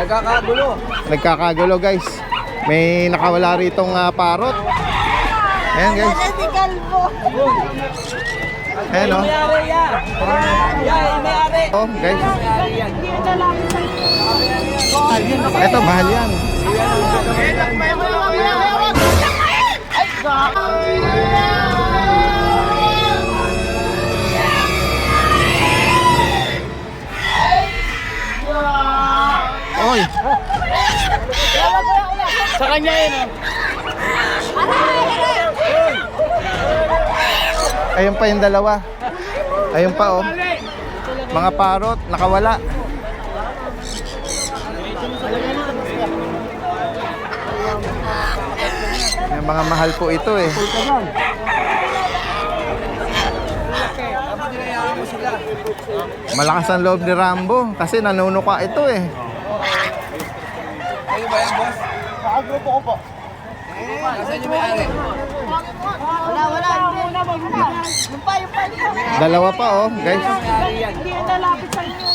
Nagkakagulo. Nagkakagulo guys. May nakawala ritong parot. Ayan guys. Ayan o. Oh guys. Ito mahal yan. Oy. Sa kanya yun. Ayun pa yung dalawa. Ayun pa oh. Mga parot, nakawala. Yung mga mahal po ito eh. Malakas ang loob ni Rambo kasi nanunuka ito eh. Kayo ba yan, boss? Grupo ko po. Nasaan yung may-ari? Wala. Dalawa pa oh, guys. Hindi na lalapit sa inyo.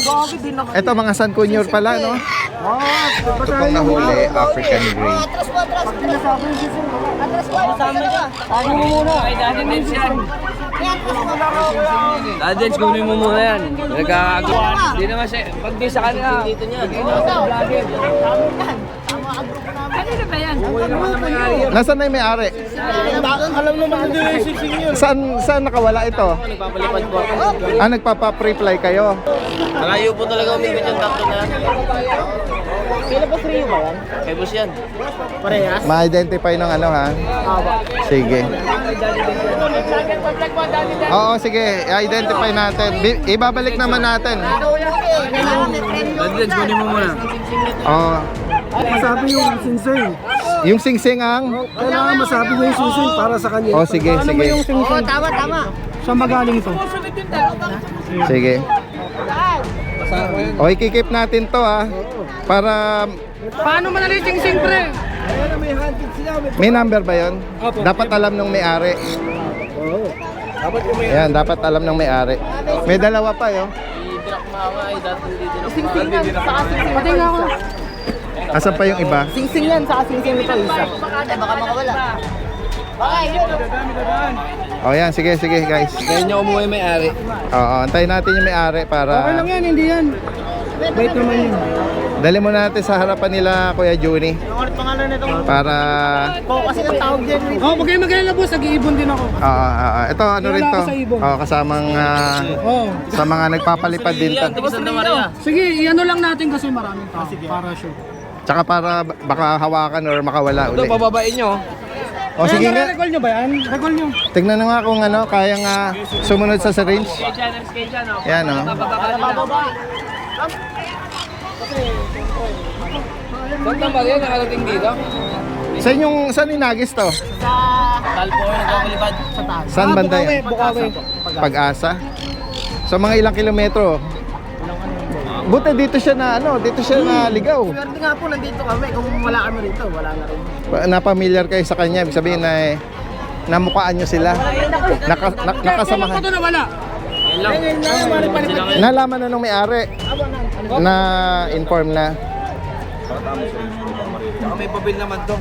Gagi din ako. Ito mga San Cunyor pala no. Ito pong nahuli, African Grey. Atras mo. Kasama ka. Tayo mo muna. Ay, dati din siya. Yan, Dadens, kunin mo muna yan. Nagkakagulo. Hindi naman siya. Pag di sa kanila. Dito niya. kanina ba yan? Nasaan na yung may-ari? Alam naman na din yung sising yun. Saan nakawala ito? Nagpapalipad po ako. Nagpapa-pre-fly kayo? Malayo po talaga umipit yung takto na yan. Kailan po free ba yan? Kay boss yan. Parehas? Ma-identify ng ano ha? Sige. Oo, sige. I-identify natin. Ibabalik naman natin. Dadens, kunin mo muna. Oo. Masabi yung singsing. Yung singsing ang? Kailangan masabi niya yung singsing para sa kanya. Oh, sige, Ano sige. mo yung singsing? Oo, tama. Saan magaling ito? Sige. O, ikikip natin to ha. Para... Paano manali yung singsing, pre? May number ba yon? Dapat alam ng may-ari. Ayan, dapat alam ng may-ari. May dalawa pa yun. Pati nga ako. Asan pa yung iba? Singsing yan, sa singsing nito isa. Baka makawala. Baka yun. O yan, sige guys. Kaya niya umuwi may-ari. Oo, antayin natin yung may-ari Okay lang para... yan, hindi yan. Wait naman yun. Dali mo natin sa harapan nila Kuya Juni. Ano ulit pangalan nito? Para... Kasi ang tawag dyan. Oh, pag kayo mag-alala boss, nag-iibon din ako. Ito ano rin to. Kilala ko sa ibon. Kasamang Oh. sa mga nagpapalipad din to. Sige, iano lang natin kasi maraming tao. Para sure. Tsaka para baka hawakan or makawala Ito, uli. pababain nyo. O sige nga, Recall nyo ba yan? Recall nyo. tignan na nga kung ano, kaya nga sumunod sa syringe. Yan o. Saan ka ba yan? Nakarating dito? Saan inagis to? Talpo yung nagpapalipad. Sa taas. Saan banda Bukawi, yan? Bukawi. Pag-asa? So mga ilang kilometro? Buti dito siya na naligaw. Swerte nga po, nandito kami. Kung wala kami rito, wala na rin. Napamilyar kayo sa kanya, ibig sabihin na namukhaan nyo sila. Nakasamahan. Ito na wala. Nalaman na nung may-ari na inform na. Saka may pabil naman to.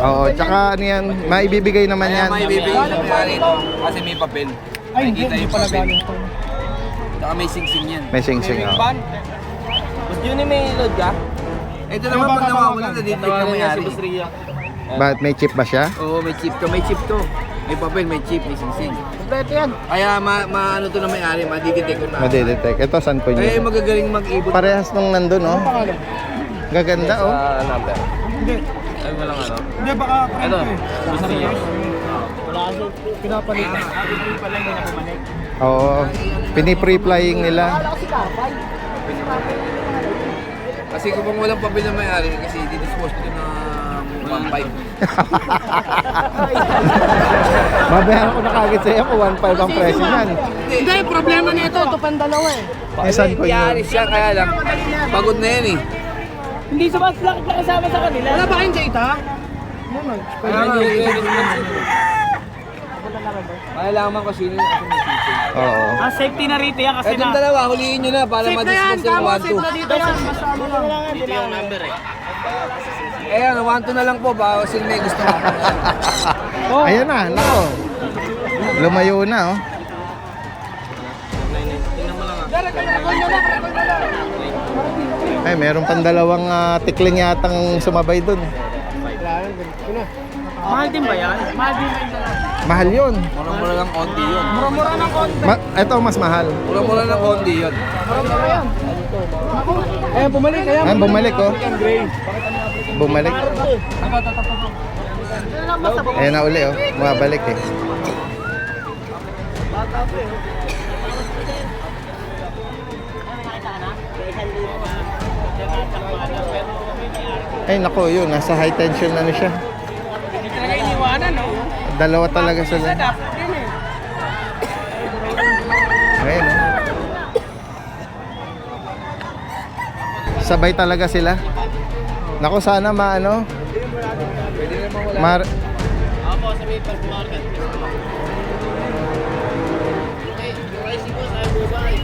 Oo, tsaka ano yan, maibibigay naman Kaya yan. may bibigay sa may-ari ito. Kasi may papel. Ay, hindi Nakikita yung pala papel. galing to. Saka may sing-sing yan. May sing-sing. Oh. Boss Juni, may load ka? Ito naman pag nawawala, nadidetect na may-ari. Bakit may chip ba siya? Oo, may chip to. May chip to. May papel, may chip, may sing-sing. Kompleto yan. Kaya ano to na may-ari, madidetect ko na. Madidetect. Ito, saan po Kaya nyo? magagaling mag-ibon. Parehas nung nandun, oh. Gaganda, oh. Number. Hindi. Ay, walang ano. Hindi, baka Ito. Gusto niya. pinapalitan. Oo. Pinipre-flying nila. Kasi kung walang pabil na may-ari, kasi didispose ko ng 1.5. Mabayaran ko na kagad sa'yo kung 1.5 ang presyo niyan. Hindi, problema nito, ito pang dalawa eh. Saan po yun? May-ari siya, kaya lang. Pagod na yan eh. Hindi sa mas lakit na kasama sa kanila. Wala ba kayong data? Malalaman ko sino yung ako may sisig. Oo. Safety na rito yan kasi Itong dalawa, huliin nyo na para Safe na yan, ma-dismiss yung tama, 1-2. safe na dito yan. Basta ano lang. Dito yung number eh. Ayan, 1-2 na lang po. Baka sino may gusto mo. Ayan na, nako. Lumayo na, oh. Ay, meron pang dalawang tikling yatang sumabay dun. Mahal din ba yan? Mahal din ba yan? Mahal yun. Mura-mura lang konti yun. Mura-mura ng konti. Ito mas mahal. Mura-mura lang konti yun. Eh, bumalik kaya. Ayan, bumalik, oh. Bumalik. Ayan na uli, oh. Bumabalik, eh. Ay, nako, yun. Nasa high tension na siya. Hindi talaga iniwanan, no? Dalawa talaga sila. Dapat din eh. Ayan, oh. Sabay talaga sila. Nako, sana maano. Ako sa may market. Okay, yung rice ko sa Dubai.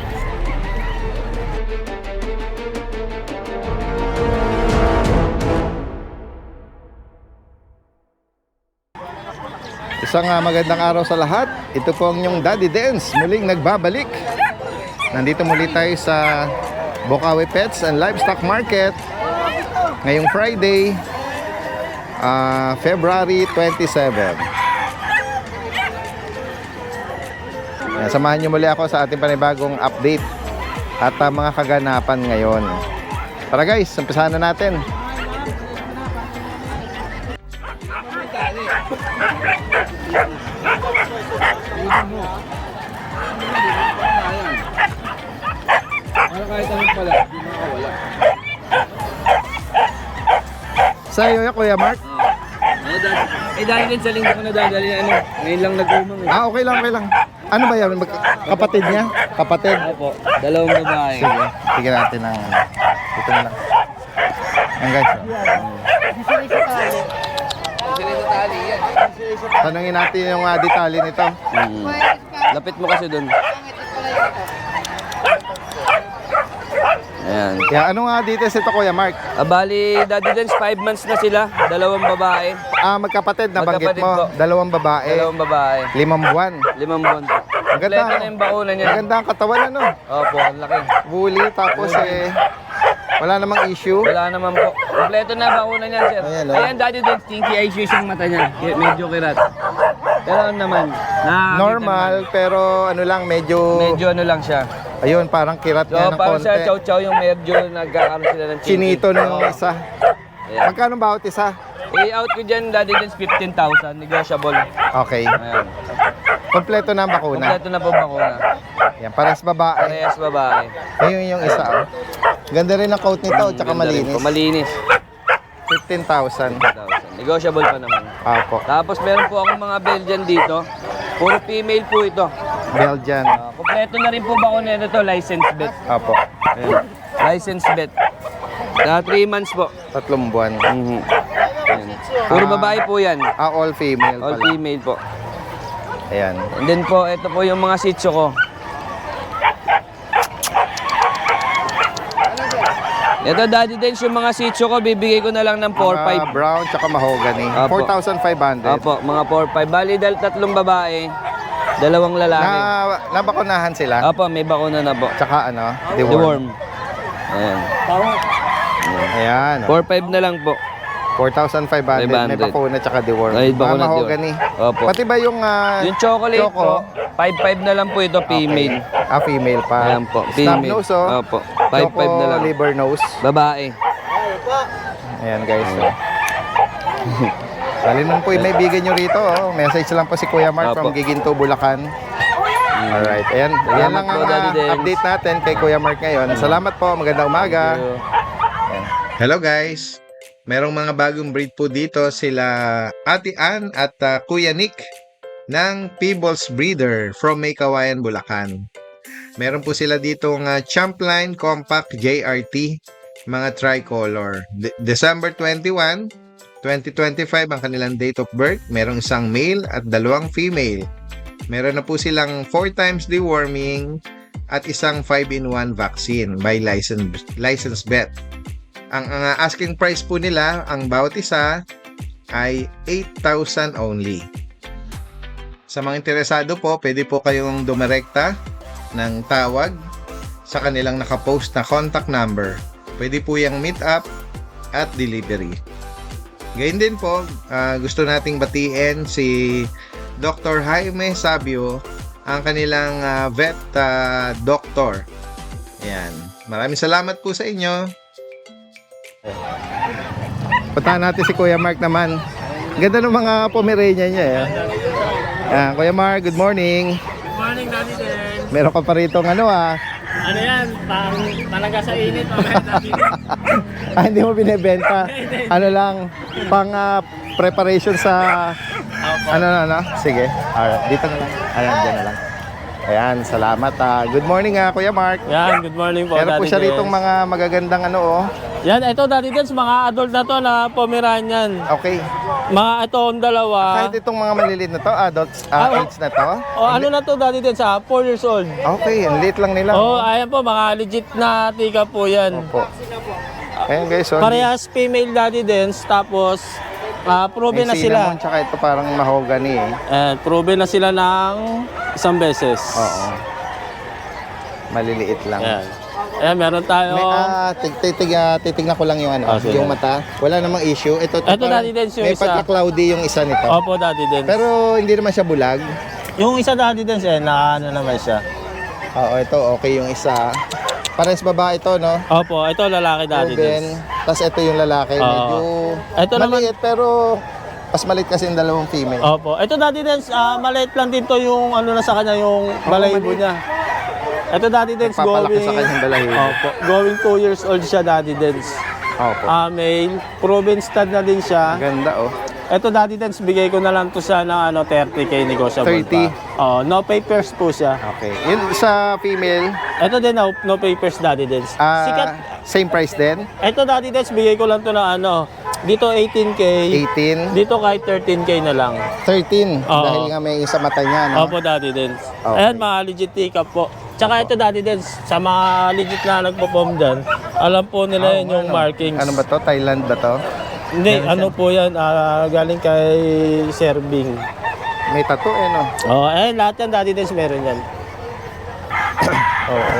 Isang magandang araw sa lahat. Ito po ang inyong Daddy Dance. Muling nagbabalik. Nandito muli tayo sa Bocaue Pets and Livestock Market. Ngayong Friday, February 27. Samahan niyo muli ako sa ating panibagong update at mga kaganapan ngayon. Tara guys, umpisahan na natin. Para kahit anong pala, hindi makawala. Sa'yo ya, Kuya Mark? Dahil din sa linggo ko nadadali, ngayon lang nag-umang eh. Okay lang, okay lang. Ano ba yan? Kapatid niya? Kapatid? Opo, dalawang babae. Sige, sige natin ang ito na lang. Ayan guys. Tanungin natin yung detalye nito. Lapit mo kasi dun. Ayan. Kaya ano nga dito ito, Kuya Mark? Bali, Daddy Dance, 5 months na sila. Dalawang babae. Magkapatid na banggit Magkapatid mo. po. Dalawang babae. Dalawang babae. 5 buwan. 5 buwan. Ang ganda. Kompleto na yung bakuna niya. Maganda ang katawan, ano? Opo, ang laki. Bully, tapos wala namang issue. Wala naman po. Kompleto na bakuna niya, sir. Ayan, oh. Ayan, Daddy Dance, stinky eyes yung mata niya. Medyo kirat. Pero ano naman, Normal, pero ano lang, medyo ano lang siya. ayun, parang kirat So, niya ng parang konti. sa chow-chow yung medyo nagkakaroon sila ng Chinito na yung Oo. isa. Ayan. Magkano bawat isa? I-out ko dyan, Daddy Dance, 15,000. Negotiable. Okay. Ayan. Kompleto na ang bakuna. Kompleto na po bakuna. Yan, parehas babae. Parehas babae. Ayun yung isa. Oh. Ganda rin ang coat nito, tsaka Ganda rin malinis. po, malinis. 15,000. 15,000. Negotiable pa naman. Apo. Tapos meron po akong mga Belgian dito. Puro female po ito. Belgian. Kompleto na rin po bakuna nito, license bet. Apo. Ayan. License bet. 3 months po. 3 buwan. Mhm. Ayan. Puro babae po yan. All female All pala. female po. Ayan. And then po, ito po yung mga Shih Tzu ko. Ito, Daddy Dance, yung mga Shih Tzu ko, bibigay ko na lang ng 4-5. Brown tsaka mahogany. Apo. 4,500. Opo, mga 4-5. Bali, tatlong babae, dalawang lalaki. Nabakunahan sila. Opo, may bakuna na po. Tsaka ano, Deworm. Ayan. Ayan. 4-5 na lang po. 4,500. May 500. bakuna tsaka deworm. May bakuna, mahogany. Opo. Pati ba yung Yung chocolate choco? po, 5-5 na lang po ito, female. female pa. Ayan po, Snub female. nose, oh. Opo, 5-5 na lang. Liver nose. Babae. Ayan guys. Salinan po, may bigay nyo rito. Oh. Message lang po si Kuya Mark Opo. from Giginto, Bulacan. Alright, ayan. Yan lang ang po, Daddy Dance. update natin kay Kuya Mark ngayon. Salamat po, magandang umaga. Thank you. Ayan. Hello guys. Merong mga bagong breed po dito sila Ate Ann at Kuya Nick ng Peebles Breeder from May Kawayan, Bulacan. Meron po sila ditong Champline Compact JRT, mga tricolor. December 21, 2025 ang kanilang date of birth. Merong isang male at 2 female. Meron na po silang 4 times deworming at isang 5-in-1 vaccine by licensed vet. Ang asking price po nila, ang bawat isa ay 8,000 only. Sa mga interesado po, pwede po kayong dumirekta ng tawag sa kanilang nakapost na contact number. Pwede po yung meet up at delivery. Gayun din po, gusto nating batiin si Dr. Jaime Sabio, ang kanilang vet doctor. Ayan. Maraming salamat po sa inyo. Puntahan natin si Kuya Mark naman. Ganda ng mga Pomeranian niya. Kuya Mark, good morning. Good morning, Daddy Den. Meron ka pa rito ano Ano yan? Talaga sa init, mamaya Daddy Den. hindi mo binebenta. Ano lang, pang preparation sa ano. Sige. Alright, dito na lang. Ayan, dyan na lang. Ayan, salamat. Good morning Kuya Mark. Yan, good morning po, Meron po Daddy siya Den. ritong mga magagandang Yan, ito Daddy Den, mga adult na to na Pomeranian. Okay. Mga itong dalawa. Kahit itong mga maliliit na to, adults, age na to. O ano na to Daddy Den, sa 4 years old. Okay, ang liit lang nila. Oh, ayan po, mga legit na tika po yan. Opo. Ayan guys, Parehas female Daddy Den, tapos proven na sila. Cinnamon, tsaka ito parang mahogany Proven na sila ng isang beses. Oo. Maliliit lang. Ayan. Ayan, meron tayo. Titignan ko lang yung sige. yung mata. Wala namang issue. Ito parang Daddy Dens, yung may isa. pagka-cloudy yung isa nito. Opo, Daddy Den. Pero hindi naman siya bulag. Yung isa Daddy Den, na ano naman siya. Oo, ito okay yung isa. Pares babae ito, no? Opo, ito lalaki Daddy Den. Tapos ito yung lalaki. Medyo Ito naman- maliit pero mas maliit kasi yung dalawang female. Opo, ito Daddy Den, maliit lang dito yung ano na sa kanya, yung balahibo niya. Ito Daddy Den, Nagpapalaki sa kanyang balahibo. Opo, going 2 years old siya Daddy Den. Opo. Male, proven stud na din siya. Ganda, oh. Ito Daddy Den, bigay ko na lang to siya ng 30K negotiable 30? pa. No papers po siya. Okay. Yun sa female, Ito din, no papers Daddy Den. Sikat. same price din? Ito Daddy Den, bigay ko lang to na dito 18K. 18? Dito kahit 13K na lang. 13? Oo. Dahil nga may isa mata niya, no? Opo, Daddy Den. Okay. Ayan, mga legit take-up po. Tsaka ito, Daddy Den, sa mga legit na nagpo-form dyan, alam po nila yun yung markings. Ano ba to? Thailand ba to? Hindi, ano po yan, galing kay Serving. May tattoo, no? Ayan, lahat yan, Daddy Den, meron yan. Oo.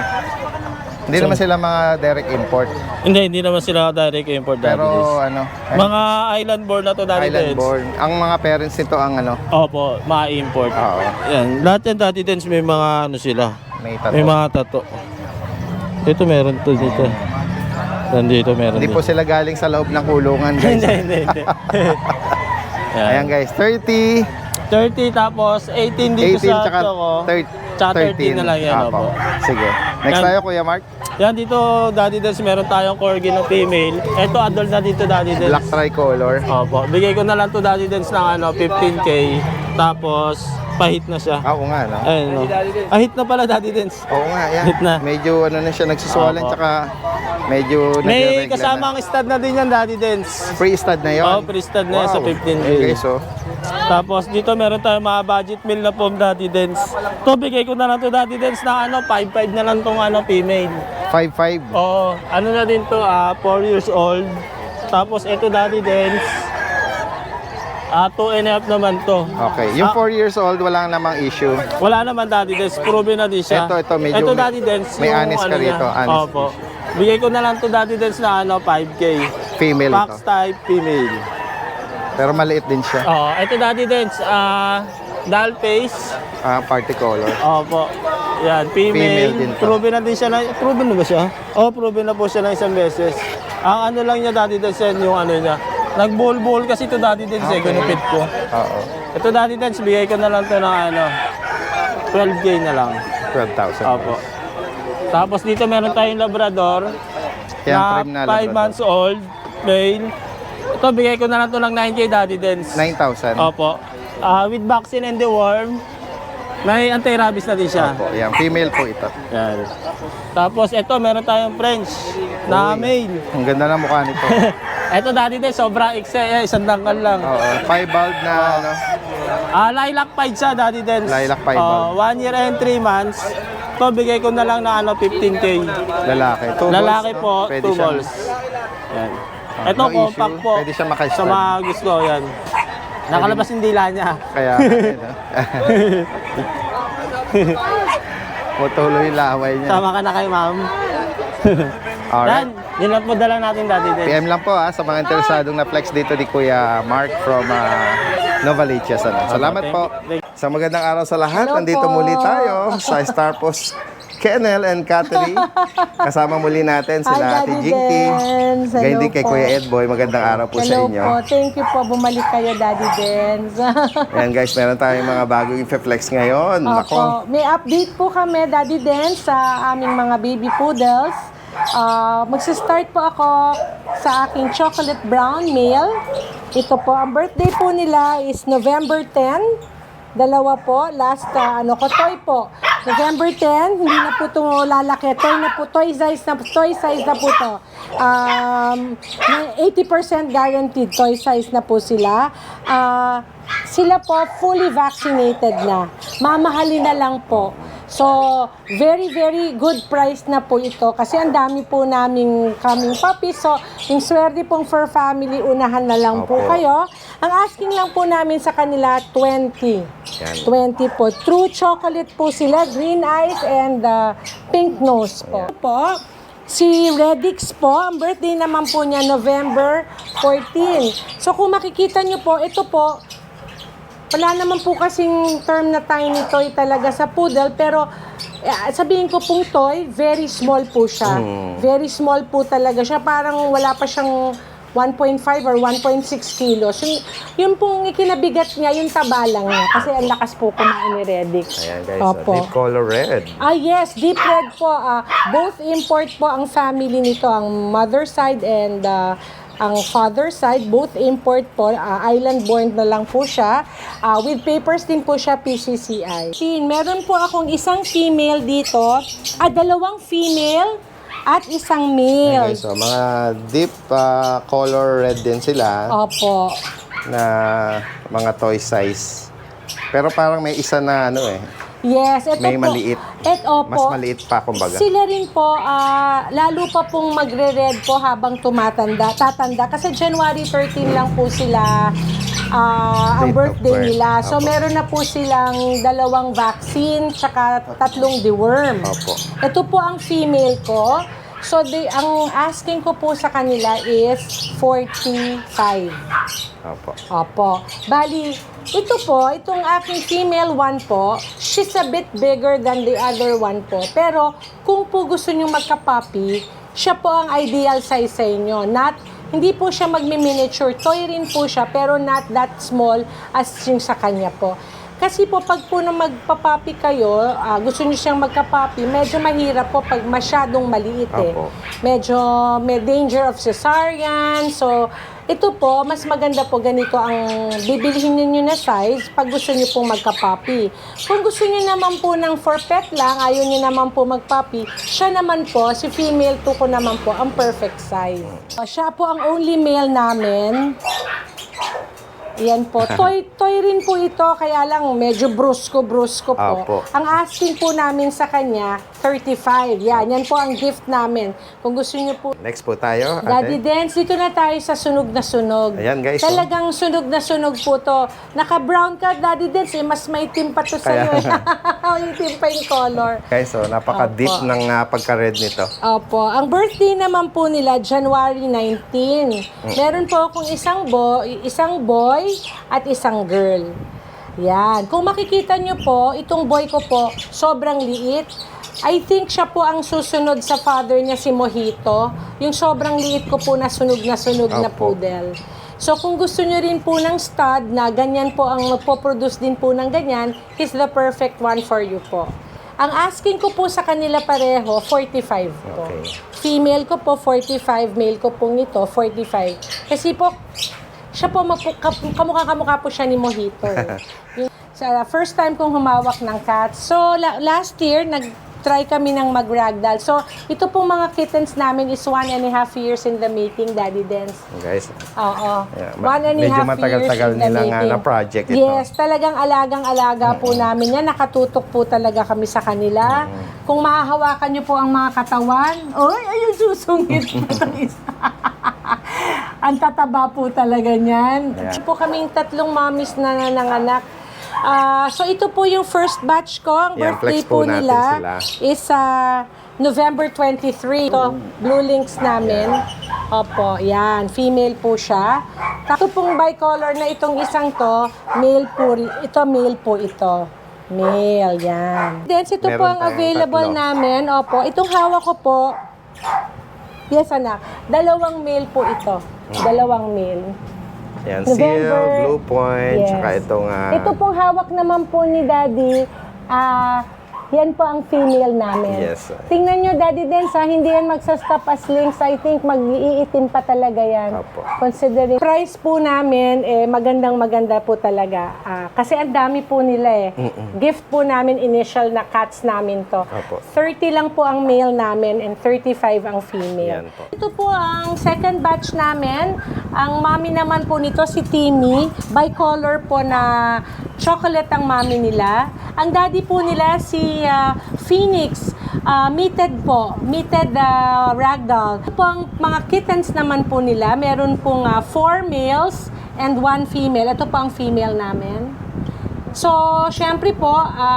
Hindi naman sila mga direct import. Hindi naman sila direct import, Daddy Den. Pero ano, Mga island born na to, Daddy Den. island born. Ang mga parents nito ang Opo, mga import. Oo. Yan, lahat yan, Daddy Den, may mga sila. May May tattoo. mga tato. Ito meron to dito. Nandito meron Hindi po sila galing sa loob ng kulungan, guys. hindi. Ayan guys, 30, 30 tapos 18 dito 18 sa tsaka Choco. 13. Tsaka 13 na lang yan, opo. Sige. Next Yan. tayo, Kuya Mark. Yan dito, Daddy Des, meron tayong corgi na female. Ito adult na dito, Daddy Des. Black tricolor. Opo. Bigay ko na lang to Daddy Des ng 15K. Tapos pahit na siya. Oo nga, no? Ayun, no. Hit na pala, Daddy Des. Oo nga, yan. Hit na. Medyo ano na siya, nagsusuwalan, Opo. tsaka medyo May nagre-regla kasamang stud na din yan, Daddy Des. Free stud na yun? Oo, free stud na yan sa 15K. Okay, so, Tapos dito meron tayong mga budget meal na pong Daddy Dens. To bigay ko na lang to Daddy Dens na 5.5 na lang tong female. 5'5". Oo, ano na din to 4 years old. Tapos ito Daddy Dens 2 and a half naman to. Okay. Yung 4 years old, wala namang issue. Wala naman Daddy Dens, proven na din siya. Ito, medyo Ito Daddy Dens, may yung honest ka niya. rito, honest. Opo. Bigay ko na lang to Daddy Dens na 5K. Female Fox ito. type female. Pero maliit din siya. Oo, ito Daddy Dens doll face. Party color. Opo. Yan, female. Female din to. Proven na din siya na, proven na ba siya? Oo, proven na po siya ng isang beses. Ang ano lang niya Daddy Dens yung ano niya. Nag-ball kasi ito Daddy Dens ginupit ko. Oo. Ito Daddy Dens, bigay ko na lang to ng 12K na lang. 12,000. Opo. Tapos dito meron tayong Labrador Yan, na trim na 5 Labrador. months old, male. Ito, bigay ko na lang to ng 9K Daddy Dens. 9,000. Opo. With vaccine and deworm, may anti-rabies na din siya. Opo, yan. Female po ito. Yan. Tapos ito, meron tayong French na Uy. male. Ang ganda ng mukha nito. Ito dati din, sobrang isang dangkal lang. Oo, 5-valve na ano, Lilac 5 siya dati din. Lilac 5 valve. 1 year and 3 months. To bigay ko na lang na 15K. lalaki. 2 Lalaki balls, po, no? Pwede 2 siyang- balls. Yan. Ah, Ito, no compact issue. po. Pwede siya maka-stand. Sa mga gusto, yan. Nakalabas yung dila niya. Kaya, ano. Putuloy yung laway niya. Sama ka na kay ma'am. Alright. Dan, yun lang po dala natin dati din. PM lang po sa mga interesadong na flex dito ni Kuya Mark from Novaliches. Salamat po. Sa magandang araw sa lahat. Nandito muli tayo sa Star Post Kennel and Cattery. Kasama muli natin sila Ate Jinky. Ganyan din kay Kuya Edboy. Magandang araw po sa inyo. Hello po. Thank you po. Bumalik kayo, Daddy Dens. Ayan guys, meron tayong mga bagong i-flex ngayon. Nako. Opo. May update po kami, Daddy Dens, sa aming mga baby poodles. Magsa-start po ako sa aking chocolate brown male. Ito po, ang birthday po nila is November 10. Dalawa po, last toy po. November 10, hindi na po ito lalaki. Toy size na po ito. 80% guaranteed, toy size na po sila. Sila po fully vaccinated na. Mamahalin na lang po. So, very, very good price na po ito kasi ang dami po naming coming puppies. So, yung swerte pong for family, unahan na lang po Opo. kayo. Ang asking lang po namin sa kanila, 20. Yan. 20 po. True chocolate po sila, green eyes and pink nose po. Si Redix po, ang birthday naman po niya, November 14. So, kung makikita nyo po, ito po, wala naman po kasing term na tiny toy talaga sa poodle, pero sabihin ko pong toy, very small po siya. Very small po talaga siya. Parang wala pa siyang 1.5 or 1.6 kilos. Yung pong ikinabigat niya, yung taba lang niya. Kasi ang lakas po kumain ni Redix. Ayan guys, Opo. deep color red. Yes, deep red po. Both import po ang family nito, ang mother side and ang father side, both import po, island born na lang po siya. With papers din po siya, PCCI. Meron po akong isang female dito, dalawang female at isang Ayan male. guys, so mga deep color red din sila Opo. na mga toy size. Pero parang may isa na Yes, ito may po. maliit. Opo. Mas maliit pa kumbaga. Sila rin po, lalo pa pong magre-red po habang tatanda. Kasi January 13 lang po sila ang Date of birthday birth. nila. So, Opo. meron na po silang 2 vaccine, tsaka 3 deworm. Opo. Ito po ang female ko. So, ang asking ko po sa kanila is 45. Opo. Opo. Bali, ito po, itong aking female one po, she's a bit bigger than the other one po. Pero, kung po gusto nyo magka-puppy, siya po ang ideal size sa inyo. Hindi po siya magmi-miniature. Toy rin po siya, pero not that small as yung sa kanya po. Kasi po, pag po na magpapapi kayo, gusto nyo siyang magkapapi, medyo mahirap po pag masyadong maliit eh. Opo. Medyo may danger of cesarean. So, ito po, mas maganda po ganito ang bibilihin ninyo na size pag gusto nyo pong magkapapi. Kung gusto nyo naman po ng for pet lang, ayaw nyo naman po magpapi, siya naman po, si female 2 ko naman po, ang perfect size. Siya po ang only male namin. Yan po. Toy rin po ito, kaya lang medyo brusko po. Opo. Ang asking po namin sa kanya, 35. Yan po ang gift namin. Kung gusto niyo po. Next po tayo, Daddy ate. Dance, dito na tayo sa sunog na sunog. Ayan, guys, Talagang sunog na sunog po to. Naka-brown ka, Daddy Dance, mas maitim pa to sa'yo. Itim pa yung color. Guys, so napaka-deep Opo. ng pagka-red nito. Opo. Ang birthday naman po nila, January 19. Meron po akong isang boy at isang girl. Yan. Kung makikita nyo po, itong boy ko po, sobrang liit. I think siya po ang susunod sa father niya, si Mojito. Yung sobrang liit ko po na sunog na Opo. poodle. So, kung gusto nyo rin po ng stud na ganyan po ang magpo-produce din po ng ganyan, he's the perfect one for you po. Ang asking ko po sa kanila pareho, 45 po. Okay. Female ko po, 45. Male ko pong ito, 45. Kasi po, siya po, kamukha po siya ni Mojito. First time kong humawak ng cat. So, last year, nag-try kami ng mag-ragdoll. So, ito pong mga kittens namin is 1.5 years in the making, Daddy Dance. Guys, Oo. yeah, 1.5 medyo years matagal-tagal in the nilang making. na-project ito. Yes, talagang alagang-alaga po namin yan. Nakatutok po talaga kami sa kanila. Kung mahahawakan niyo po ang mga katawan, oy, ayun, susungit po itong isa. Ang tataba po talaga niyan. Yeah. Po kaming 3 mommies na nanganak. So ito po yung first batch ko. Ang Yan, birthday flex po natin nila sila. is November 23. Ito, blue links namin. Opo, yan. Female po siya. Ito pong bicolor na itong isang to, male po. Ito, male po ito. Male, yan. Then, ito po Meron ang tayong available tatlo. namin. Opo, itong hawak ko po. Yes, anak. 2 male po ito. 2 male. Yan, November. Seal, Blue Point, Yes. tsaka itong... Ito pong hawak naman po ni Daddy, yan po ang female namin. Yes. Tingnan nyo, Daddy Dance, hindi yan magsastop as links. I think mag-iitim pa talaga yan. Opo. Considering price po namin, magandang-maganda po talaga. Kasi ang dami po nila Gift po namin, initial na cats namin to. Opo. 30 lang po ang male namin and 35 ang female. Yan po. Ito po ang second batch namin. Ang mommy naman po nito si Timmy. Bicolor po na chocolate ang mommy nila. Ang daddy po nila si Phoenix. Mated po. Mated ragdoll. Ito po ang mga kittens naman po nila. Meron pong 4 males and 1 female. Ito po ang female namin. So, syempre po,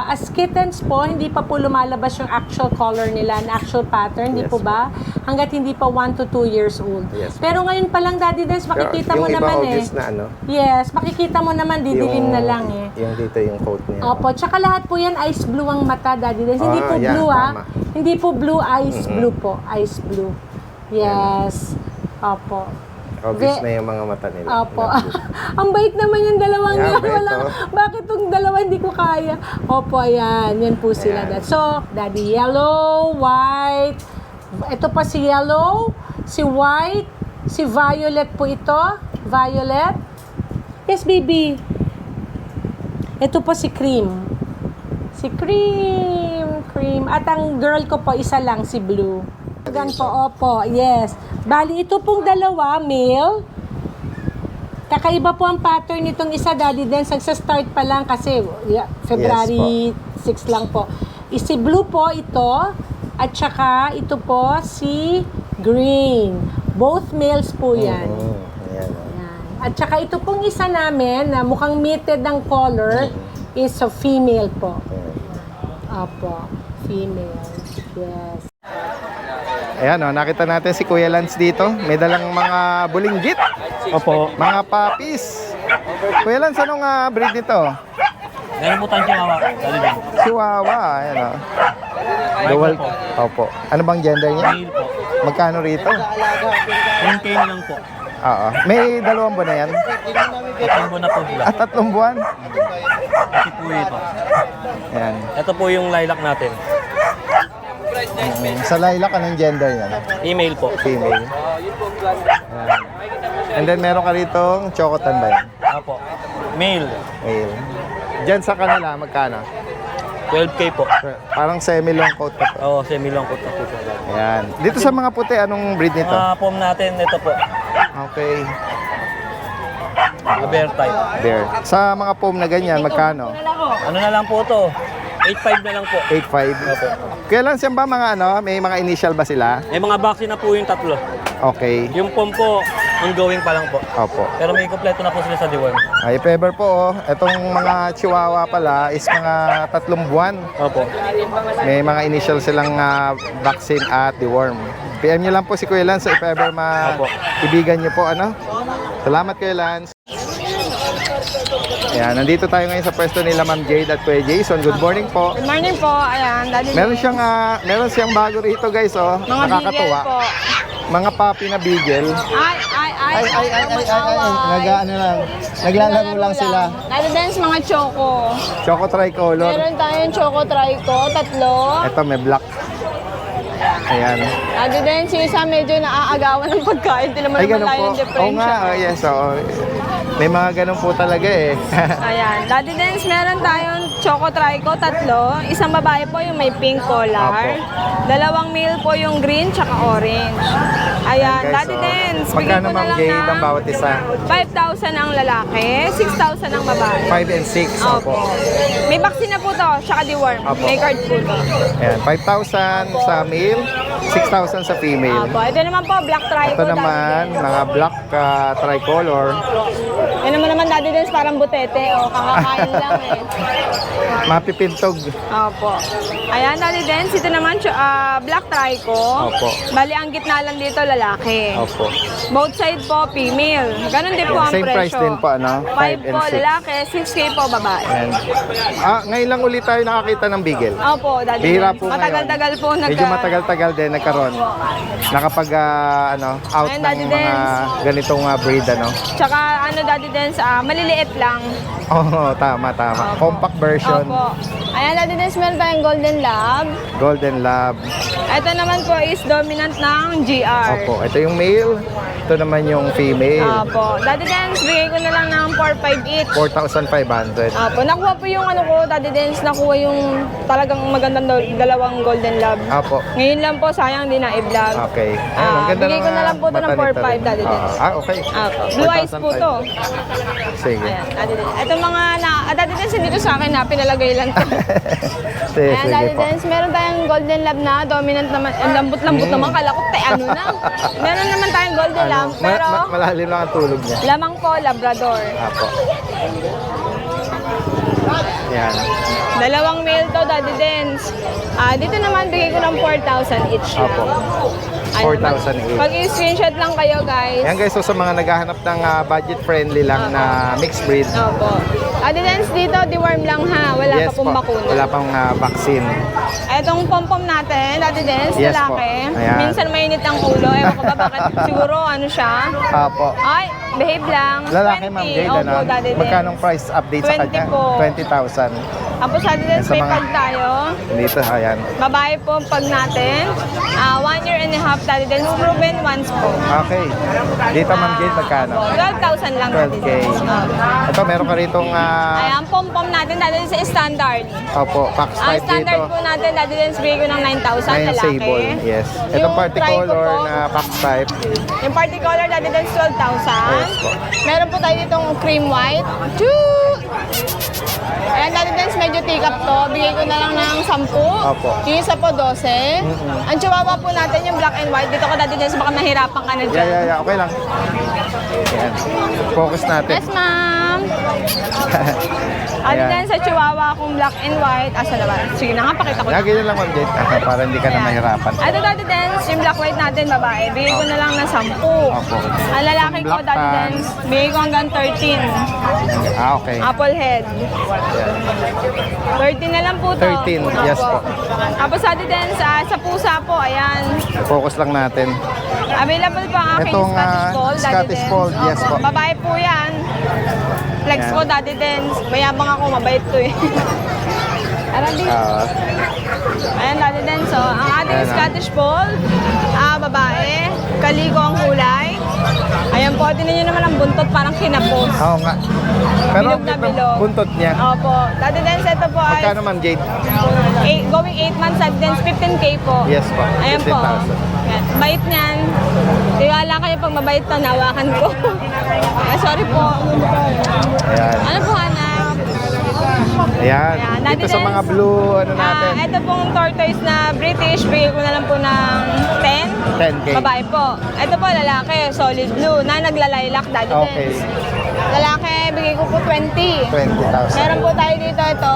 as kittens po, hindi pa po lumalabas yung actual color nila, ang actual pattern, di Yes, po ba? Hanggat hindi pa 1 to 2 years old. Yes, Pero ngayon pa lang, Daddy Dance, makikita mo yung naman iba obvious na ano, Yes, makikita mo naman, didilim na lang yung dito yung coat niya. Opo, tsaka lahat po yan ice blue ang mata, Daddy Dance. Hindi po yan, blue, tama. Hindi po blue, ice blue po. Ice blue. Yes. Opo. Obvious na yung mga mata nila. Opo. Ang bait naman yung dalawang Yeah, yan. bait, Walang, oh. bakit itong dalawa hindi ko kaya? Opo, ayan. Yan po sila. Ayan. So, Daddy yellow, white. Ito pa si yellow, si white, si violet po ito. Violet. Yes, baby. Ito po si cream. Si cream. At ang girl ko po, isa lang, si blue. Gan po, opo, yes. Bali, ito pong dalawa, male. Kakaiba po ang pattern nitong isa, Daddy Dance. Nagsa-start pa lang kasi February 6 lang po. Si blue po ito. At saka ito po si green. Both males po yan. Ayan. Yan. At saka ito pong isa namin na mukhang muted ang color is a female po. Opo, female. Yes. Ayan, nakita natin si Kuya Lance dito. May dalang mga bulinggit. Opo. Mga puppies. Kuya Lance, anong breed nito? Meron po tayong chihuahua. Dali lang. Chihuahua. Ayan, Dual. Opo. Ano bang gender niya? Male po. Magkano rito? 10K na lang po. Oo. May 2 buwan na yan? Tatlong buwan na po sila. 3 buwan? Kasi po ito. Ayan. Ito po yung lilac natin. Sa lilac, anong gender yan? Email po. Female. Ayan. And then meron ka ritong chocotan ba yan? Apo. Male. Male. Diyan sa kanila, magkano? 12K po. Parang semi-long coat pa to. Oo, semi-long coat na po siya. Ayan. Dito sa mga puti, anong breed nito? Mga pom natin, ito po. Okay. Bear type. Bear. Sa mga foam na ganyan, magkano? Ano na lang po to? 8.5 na lang po. 8.5. Opo. Kaya lang siyang ba mga may mga initial ba sila? May mga vaccine na po yung tatlo. Okay. Yung pom po, ongoing pa lang po. Opo. Pero may kompleto na po sila sa deworm. Ay, if ever po, itong mga chihuahua pala is mga 3 buwan. Opo. May mga initial silang vaccine at deworm. PM nyo lang po si Kuya Lance if ever ibigan nyo po, Salamat, Kuya Lance. Ayan, nandito tayo ngayon sa pwesto nila Ma'am Jade at Kuya Jason. Good morning po. Good morning po. Ayan, Daddy. Meron siyang bago rito, guys, Mga nakakatuwa. bigel po. Mga puppy na beagle. Ay. Naglalaro lang sila. Daddy Dance, mga choco. Choco tricolor. Meron tayong choco trico, 3. Ito may black. Ayan. Daddy Dance, yung isa medyo naaagawan ng pagkain. Hindi naman Ay, naman ganun tayo po. yung Oo differential. nga, yes. May mga ganun po talaga eh. Ayan. Daddy Dance, meron tayong Choco Trico, 3. Isang babae po yung may pink collar. Opo. 2 male po yung green tsaka orange. Ayan, Guys, Daddy Dance. Bigyan magkano ko na Ma'am lang Jade ng ang bawat isa? 5,000 ang lalaki, 6,000 ang babae. 5 and 6. Opo. May vaccine na po to, tsaka deworm. Opo. May card po to. Ayan, 5,000 sa male, 6,000 sa female. Opo. Ito naman po, Black Trico. Ito naman, mga black tricolor. Yan naman, Daddy Dance, parang butete. O, kakakain lang eh. Mapipintog. Opo. Ayan, Daddy Dance. Ito naman, Black Trico. Opo. Bali, ang gitna lang dito, lalaki. Opo. Both side po, female. Ganon din po ang Same presyo. price din po, ano? 5 5 and po, 6. lalaki. 6K po, babae. Ayan. Ngayon lang ulit tayo nakakita ng bigel. Opo, Daddy Bihira Dance. po ngayon. Matagal-tagal po Medyo matagal-tagal din nagkaroon. Nakapag out Ayun, ng Daddy mga Dance. ganitong breed, ano? Tsaka, Daddy Dance, maliliit lang. Oo, tama. Compact version. Opo. Ayan, Daddy Dance, meron tayong Golden Lab. Golden Lab. Ito naman po is dominant ng GR. Opo, ito yung male. Ito naman yung female. Opo. Daddy Dance, bigay ko na lang ng 4-5 each. 4,500. Opo. Nakuha po yung ko, Daddy Dance, nakuha yung talagang magandang dalawang Golden Lab. Apo. Ngayon lang po, sayang din na i-vlog. Okay. Ayun, ang ganda bigay ko ng, na lang po ito ng mata nito 4-5, rin. Daddy Dance. Okay. Opo. Blue eyes po to. Sige. Ayan, Daddy Dance. Ito mga Daddy Dance, hindi to sa akin na pinalagay lang to. sige, Ayan, sige Daddy po. Dance, meron tayong Golden Lab na dominant naman. Ang lambot-lambot naman, kala ko, ano na. Meron naman tayong Golden Lab, pero Malalim lang ang tulog niya. lamang po, Labrador. Apo. Yan. Dalawang male to, Daddy Dance. Dito naman, bigay ko ng 4,000 each lang. Apo. Ayun, 4,000 each. Pag i-screenshot lang kayo, guys. Yan guys, so sa mga naghahanap ng budget-friendly lang na mixed breed. Opo. Daddy Dance dito, deworm lang ha. Wala pa pong bakuna. Wala pang vaccine. Etong pom-pom natin, Daddy Dance, Yes po. lalaki. Ayan. Minsan mainit ang ulo. Ewan ko ba bakit. Siguro, ano siya? Apo. Ay, behave lang. Lalaki, 20. Ma'am Jade, Opo, ano? Daddy Dance. Magkanong price update sa 20 kanya? po. 20,000. Tapos, Daddy Dance, Sa may mga- pag tayo. Dito, ayan. Babae po pag natin. 1 year and a half, Daddy Dance. Proven once po. Okay. Dito, Ma'am Jade, magkano? 12,000 lang, Daddy 12K. Dance. Ito, meron ka ritong Ayan, pom-pom natin, Daddy Dance, sa standard. opo, pack type Standard dito. po natin, Daddy Dance, bigay ko ng 9,000 Ngayon, lalaki. sable. Yes. Itong Yung particolor trico po, na pack type. Yung particolor, Daddy Dance, 12,000. Yes po. Meron po tayo ditong cream white. Choo! Ayan, Daddy Dance, medyo take-up to. Bigay ko na lang ng 10. Opo. Yung isa po, 12. Ang chihuahua po natin, yung black and white. Dito ko, Daddy Dance, baka mahirapan ka na dyan. Yeah. Okay lang. Yan. Focus natin. Yes, ma'am. Daddy Ayan. Dance, sa chihuahua akong black and white. Asa naman? Sige na nga, pakita ko. Yeah, ganyan lang, Ma'am Jade. Para hindi ka na Ayan. mahirapan. Ito, Daddy Dance, yung black white natin, babae. Bigay ko na lang ng 10. Opo. Ang lalaki Yung ko, black Daddy pants. Dance, bigay ko hanggang 13. Okay. Apple head. Yan. 13 na lang po to. 13, yes po. Tapos Daddy Dance, sa pusa po, ayan. Focus lang natin. Available po ang aking Itong, Scottish Fold, Daddy Scottish Dance. Fold, yes Opo. po. Babae po yan. Flex Yan. po, Daddy Dance. Mayabang ako, mabait to eh. Arabi. Ayan, Daddy Dance. So, ang ating Ayan, Scottish Fold, babae, kaligo ang kulay. Ayan po, tinan nyo naman ang buntot, parang kinapos. Oo nga. Pero Bilog na ang bilog. buntot niya. Opo. Daddy Dance, ito po ay Magkano, Ma'am Jade? going 8 months, Daddy Dance, 15K po. Yes po, Ayan po. 15,000. Ayan. Bait niyan. Tiwala kayo pag mabait to, nawakan ko. Sorry po. Ayan. Ano po, hanap? Ayan. Ayan, Dito Daddy sa Dance. mga blue, ano natin? Ito pong tortoise na British, bigay ko na lang po ng 10. 10K. Babae po. Ito po, lalaki, solid blue, na naglalaylac, Daddy Okay. Dance. Lalaki, bigay ko po 20. 20,000. Meron po tayo dito ito.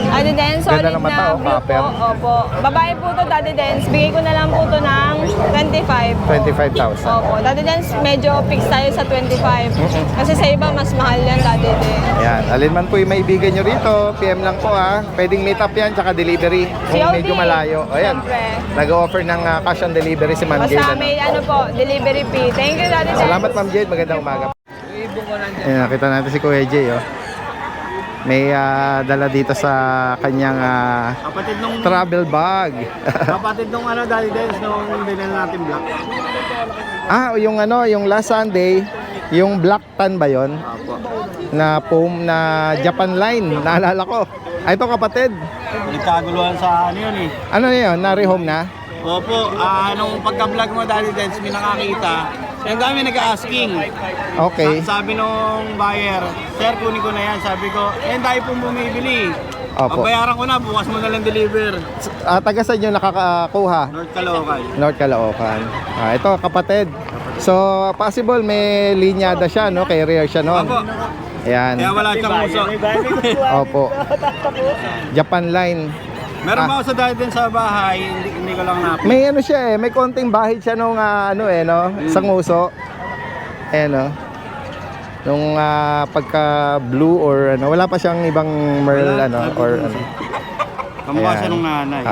Daddy Dance, solid Ganda ng mata, na oh, blue copper. po. Opo. Babae po to, Daddy Dance. Bigay ko na lang po to ng 25 po. 25,000. Opo. Daddy Dance, medyo fix tayo sa 25. Kasi sa iba, mas mahal yan, Daddy Dance. Ayan. Alin man po yung maibigan nyo rito, PM lang po ha. Pwedeng meet up yan, tsaka delivery. Kung COD. medyo malayo. Ayan. Siyempre. Nag-offer ng cash on delivery si Ma'am Jade. Basta ano? may ano po, delivery fee. Thank you, Daddy Dance. Salamat, Ma'am Jade. Magandang umaga. Ayan, nakita natin si Kuya Jay. Oh. May dala dito sa kanyang Kapatid nung travel bag. kapatid nung Daddy Dance nung binili natin black. Yung last Sunday, Yung black tan ba yon? Opo. Na foam na Japan line, naalala ko. Ay, ito kapatid. Nagkaguluhan sa ano yun eh. Ano na yun? Na-rehome na? Opo, nung pagka-vlog mo Daddy Dance, may nakakita. Yung dami nag-asking. Okay. Sabi nung buyer, sir, kunin ko na yan. Sabi ko, dahil pong bumibili. Opo. Bayaran ko na, bukas mo na lang deliver. Taga saan nyo nakakakuha? North Caloocan. North Caloocan. Ito kapatid. So, possible may linyada siya, no? Carrier siya noon. Opo. Ayan. Kaya wala siyang uso. Opo. Japan line. Meron ba ako sa Daddy Dance sa bahay, hindi ko lang napin. May ano siya may konting bahid siya nung no? Sa nguso. No? Nung pagka blue or wala pa siyang ibang merl or ano. Kamukha siya Ayan. nung nanay.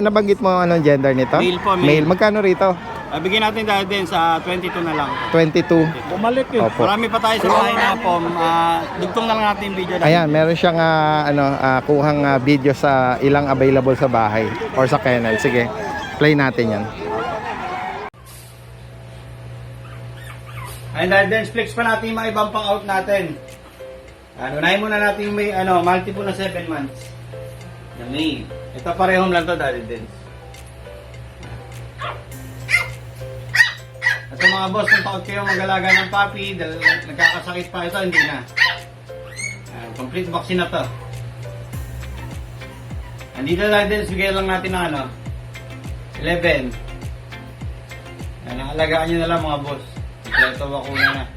Nabanggit mo anong gender nito? Male po, male. Male. Magkano rito? Bigyan natin Daddy Dance sa 22 na lang. 22. Bumalik eh. Opo. Marami pa tayo sa bahay na pom. Dugtong na lang natin yung video natin. Ayan, meron siyang kuhang video sa ilang available sa bahay or sa kennel. Sige, play natin yan. Ayun, Daddy Dance, flex pa natin yung mga ibang pang-out natin. Unahin muna natin yung may multiple na 7 months. Yung male. Ito parehong lang to Daddy Dance. Ito mga boss, kung takot kayo mag-alaga ng puppy, dahil nagkakasakit pa ito, hindi na. Complete vaccine na to. Andito Daddy Dance, bigay lang natin ng 11. Alagaan nyo na lang mga boss. Ito bakuna na.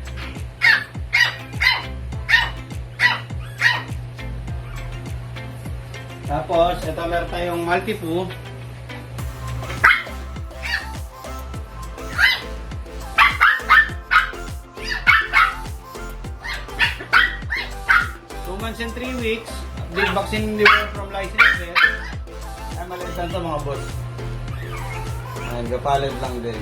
Tapos, ito meron tayong multi-poo. Months and 3 weeks, big vaccine delivered from licensed vet. Ay, maliit lang ito mga boss. Ayan, gapalit lang din.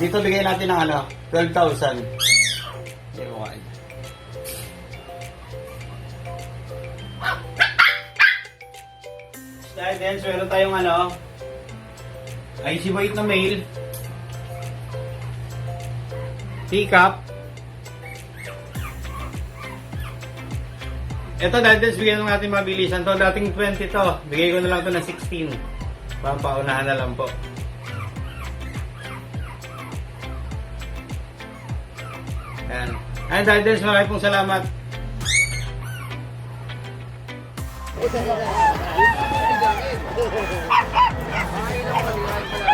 Dito bigay natin ng 12,000. Hindi mo kain. Dahil din, so meron tayong IC weight na male. Teacup. Ito Daddy Dance, bigyan lang natin mabilisan to. Dating 20 to. Bigay ko na lang to ng 16. Paunahan na lang po. Ayan. Ayan Daddy Dance, maraming pong salamat.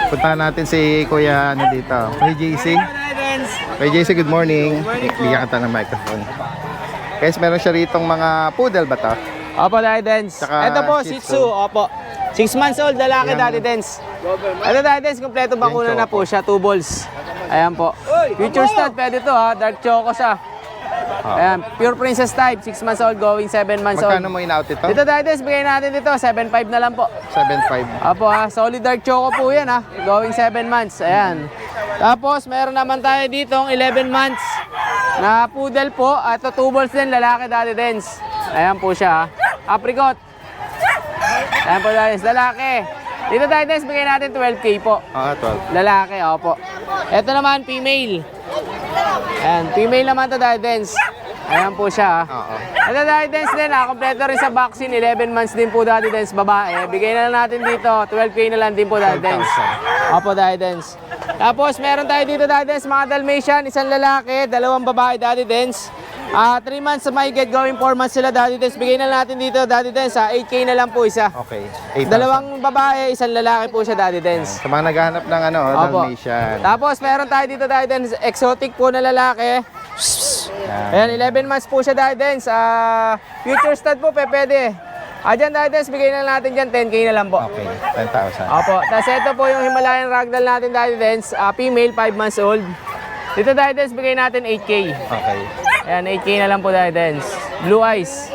Puntahan natin si Kuya dito. Kuya JC. Daddy Dance. Kuya JC, good morning. Bigyan kita ng microphone. Guys, meron siya ritong mga poodle ba to? Opo, Daddy Dance. Tsaka Ito po, Shih Shih Tzu. Tzu. Opo. 6 months old, lalaki, Ayan. Daddy Dance. Ito, Daddy Dance, kompleto bakuna na po siya. 2 balls. Ayan po. Future stud, pwede to ha. Dark choco siya. Ayan, pure princess type. 6 months old, going 7 months old. Magkano mo in-out ito? Dito, Daddy Dance, bigay natin dito. 7.5 na lang po. 7.5. Apo ha, solid dark choco po yan ha. Going 7 months. Ayan. Tapos, meron naman tayo dito 11 months na poodle po. Ito 2 balls din, lalaki, Daddy Dance. Ayan po siya ha. Apricot. Ayan po, Daddy Dance, lalaki. Dito, Daddy Dance, bigay natin 12K po. 12. Lalaki, opo. Ito naman, female. Ayan, female naman to, Daddy Dance. Ayan po siya. Oo. Ito, Daddy Dance din, kompleto rin sa vaccine. 11 months din po, Daddy Dance, babae. Bigay na lang natin dito. 12K na lang din po, Daddy Dance. Opo, Daddy Dance. Tapos, meron tayo dito, Daddy Dance, mga Dalmatian. Isang lalaki, 2 babae, Daddy Dance. 3 months sa may get going, 4 months sila, Daddy Dance. Bigay na lang natin dito, Daddy Dance. 8K na lang po isa. Okay. 2 babae, isang lalaki po siya, Daddy Dance. Sa mga naghahanap ng Opo. Dalmatian. Tapos meron tayo dito, Daddy Dance, exotic po na lalaki. Ayan, 11 months po siya, Daddy Dance. Future stud po, pwede. Dyan, Daddy Dance, bigay na natin dyan, 10K na lang po. Okay, 10,000. Opo. Tapos ito po yung Himalayan Ragdoll natin, Daddy Dance. Female, 5 months old. Dito, Daddy Dance, bigay natin 8K. Okay. Ayan, 8K na lang po, Daddy Dance. Blue eyes.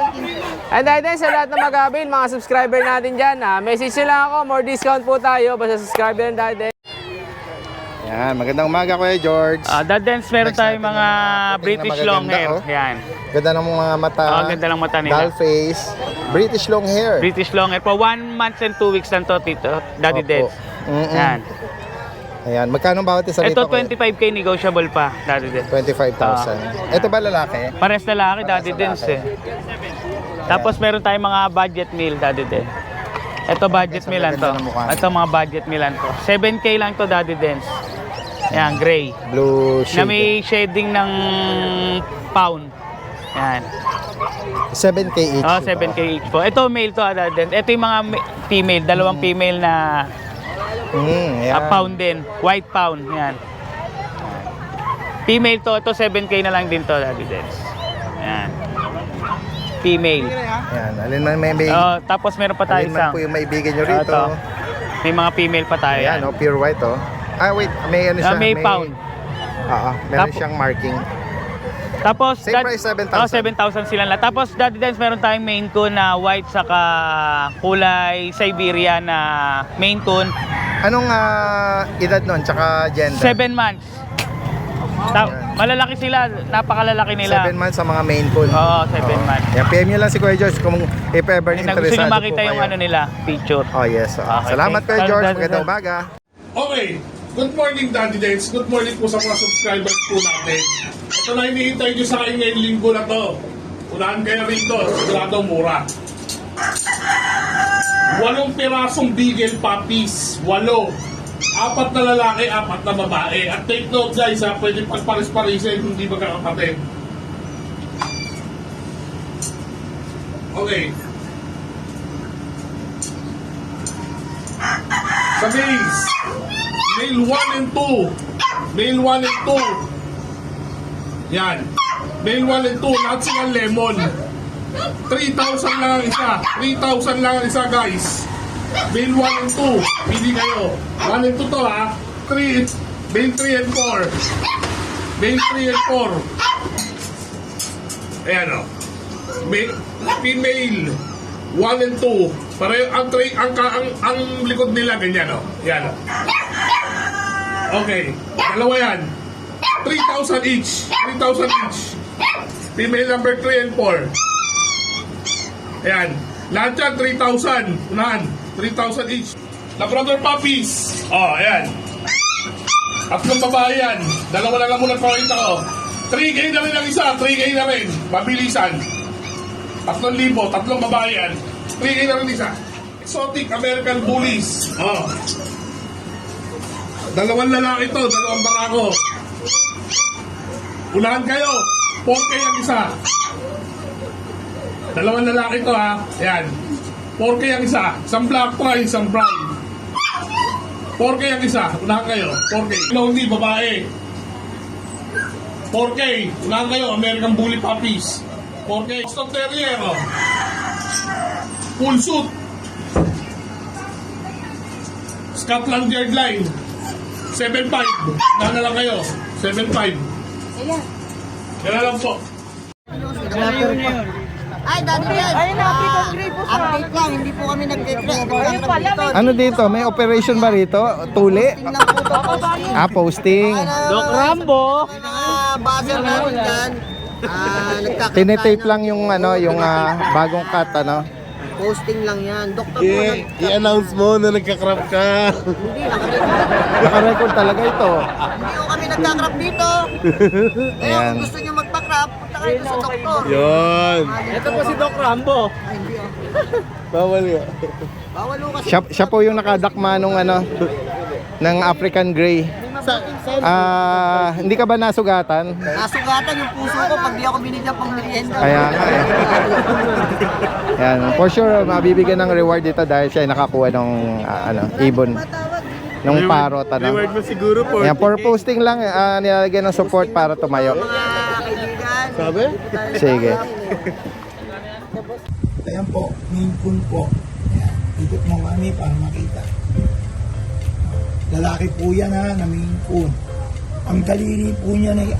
And Daddy Dance, sa lahat na mag-avail, mga subscriber natin dyan, message nyo lang ako, more discount po tayo. Basta subscriber ng Daddy Dance. Yan, magandang umaga Kuya George. That dance, meron Next tayong natin mga yung British magaganda, long hair. oh. Yan. Ganda ng mga mata. Ganda ng mata nila. Doll face. British long hair. British long hair. For 1 month and 2 weeks lang to, Tito. Daddy Opo. Dance. Mm-mm. Yan. Ayan, magkano bawat isa Ito dito? kuya? 25k negotiable pa, Daddy Dens. 25,000. Ito ba lalaki? Pares lalaki, Daddy Dens eh. Tapos meron tayong mga budget meal, Daddy Dens. Ito budget Okay, so meal lang to. maganda na mukha niya. Ito mga budget meal lang to. 7k lang to, Daddy Dens. Yan, gray. Blue Na shade. may shading ng pound. Yan. 7K each. Oh, 7k each po. Ito male to, Daddy Dens. Ito yung mga female, dalawang female na Ayan. pound din. White pound. Yan. Female to. Ito 7k na lang din to, Daddy Dens. Yan. Female. Ayan, alin man may Tapos meron pa tayo alin man isang. po yung maibigan nyo rito. Ito. May mga female pa tayo. Ayan, oh, pure white oh. Ah, wait, may ano siya? May pound. Oo, meron Tapo- siyang marking. Tapos, Same price, 7,000. Oh, 7,000 sila lang. Tapos, Daddy Dens, meron tayong Maine Coon na white saka kulay Siberia na Maine Coon. Anong edad nun, tsaka gender? 7 months. Malalaki sila, napakalalaki nila. 7 months sa mga main coon. Oo, 7 months. Yan, PM nyo lang si Kuya George kung if ever Gusto interesado nyo makita po yung kayo. ano nila, picture. Oh yes. Okay, Salamat thanks. Kuya George, Daddy magandang Dens. umaga. Okay, good morning Daddy Dens. Good morning po sa mga subscribers po natin. Ito na hinihintay nyo sa akin ngayong linggo na to. Unahan kayo rito, siguradong mura. 8 pirasong Beagle Puppies. 8. 4 na lalaki, 4 na babae. At take note guys ha, pwede pagparis-parisin, hindi magkakapatid. Okay. Sa males, male 1 and 2. Male 1 and 2. Yan. Male 1 and 2, lahat silang lemon. 3,000 lang ang isa. 3,000 lang ang isa, guys. Male 1 and 2. Pili kayo. 1 and 2 to, ha. 3, male 3 and 4. Male 3 and 4. Ayan, o. Female 1 and 2. Pareho, ang likod nila, ganyan, o. Yan, o. Okay. Dalawa yan. 3,000 each. 3,000 each. Female number 3 and 4. Ayan. Lahat yan, 3,000. Unahan. 3,000 each. Labrador puppies. Oh, ayan. 3 babae yan. Dalawa na lang muna pakita ko. 3K na rin ang isa. 3K na rin. Mabilisan. 3,000. 3 babae yan. 3K na rin isa. Exotic American Bullies. Oh. 2 lalaki to. 2 barako. Unahan kayo. 4K ang isa. 2 lalaki to ha. Ayan. 4K ang isa. Isang black tri, isang brown. 4K ang isa. Unahan kayo. 4K. Hindi, babae. 4K. Unahan kayo. American Bully Puppies. 4K. Boston Terrier. Oh. Full suit. Scotland Yard Line. 7.5. Unahan na lang kayo. 7.5. Kaya lang po. Ay, dati yan. Ay, na-African Grey po sa update lang, hindi po kami nag-grey. Ano dito? May operation ba rito? Tuli? Lang po to, posting. Posting. Doc Rambo. Mga buzzer namin dyan. Nagkakita Tinetape lang yung ano, yung bagong cut ano. Posting lang yan. Doktor po, I-announce mo na nagka-crop ka. hindi lang. Naka-record talaga ito. Hindi ko kami nagkakrap dito. Kaya Ayan. kung gusto nyo magpa-crap, punta kayo sa doktor. Yun. Ito po si Doc Rambo. Ay, hindi oh. Bawal yun. Bawal ho kasi. Siya po yung nakadakma nung ano ng African Grey. Hindi ka ba nasugatan? Nasugatan yung puso ko pag di ako binigyan pang merienda. Kaya nga eh. Yan, for sure mabibigyan ng reward dito dahil siya ay nakakuha ng ibon ng parrot ano. Reward mo siguro po. Yan, for posting lang nilalagyan ng support para tumayo. Mga kaibigan. Sabi? Sige. Ayan po, main coon po. Ayan, ikot mo kami para makita. Lalaki po yan ha, na main coon. Ang daliri po niya ay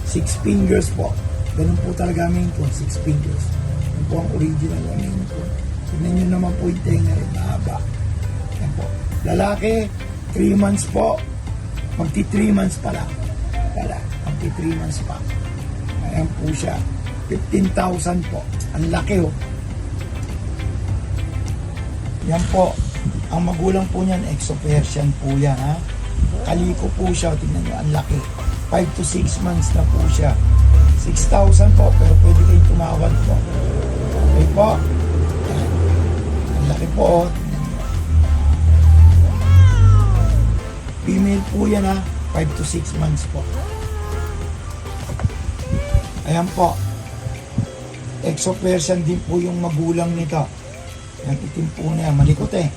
6. 6 fingers po. Ganun po talaga main coon, 6 fingers. Yan po ang original na main coon. Tignan nyo naman po yung tenga rin, mahaba. Yan po. Lalaki, 3 months po. Magti 3 months pa lang. Magti 3 months pa. Ayan po siya. 15,000 po. Ang laki oh. Yan po. Ang magulang po niyan, Exo-Persian po yan, ha? Kaliko po siya, tingnan nyo, ang laki. 5 to 6 months na po siya. 6,000 po, pero pwede kayong tumawad po. Okay po. Yan. Ang laki po, oh. Tingnan nyo. Female po yan, ha? 5 to 6 months po. Ayan po. Exo-Persian din po yung magulang nito. Yan, itim po na yan. Malikot eh.